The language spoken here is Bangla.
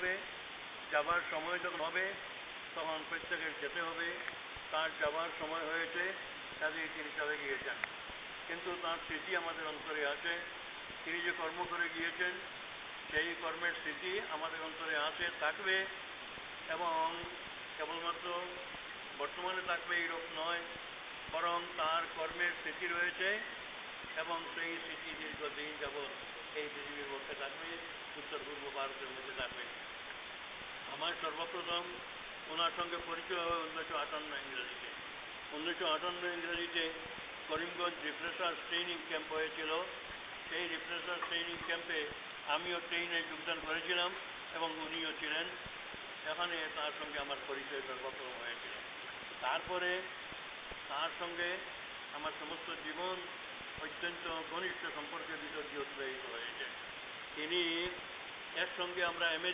হবে, যাবার সময় যখন হবে তখন প্রত্যেকের যেতে হবে। তার যাবার সময় হয়েছে, কাজেই তিনি চলে গিয়েছেন, কিন্তু তার স্মৃতি আমাদের অন্তরে আছে। তিনি যে কর্ম করে গিয়েছেন সেই কর্মের স্মৃতি আমাদের অন্তরে আছে, থাকবে, এবং কেবলমাত্র বর্তমানে থাকবে এইরূপ নয়, বরং তার কর্মের স্মৃতি রয়েছে এবং সেই স্মৃতি দীর্ঘদিন যাবৎ এই পৃথিবীর মধ্যে থাকবে, উত্তর পূর্ব ভারতের মধ্যে থাকবে। আমার সর্বপ্রথম ওনার সঙ্গে পরিচয় হয় 1958 ইংরেজিতে। 1958 ইংরেজিতে করিমগঞ্জ রিফ্রেশার্স ট্রেনিং ক্যাম্প হয়েছিল। সেই রিফ্রেশার্স ট্রেনিং ক্যাম্পে আমিও ট্রেনে যোগদান করেছিলাম এবং উনিও ছিলেন। এখানে তার সঙ্গে আমার পরিচয় সর্বপ্রথম হয়েছিল। তারপরে তার সঙ্গে আমার সমস্ত জীবন অত্যন্ত ঘনিষ্ঠ সম্পর্কের ভিতর দিয়ে অতিবাহিত হয়েছে। তিনি এর সঙ্গে আমরা MA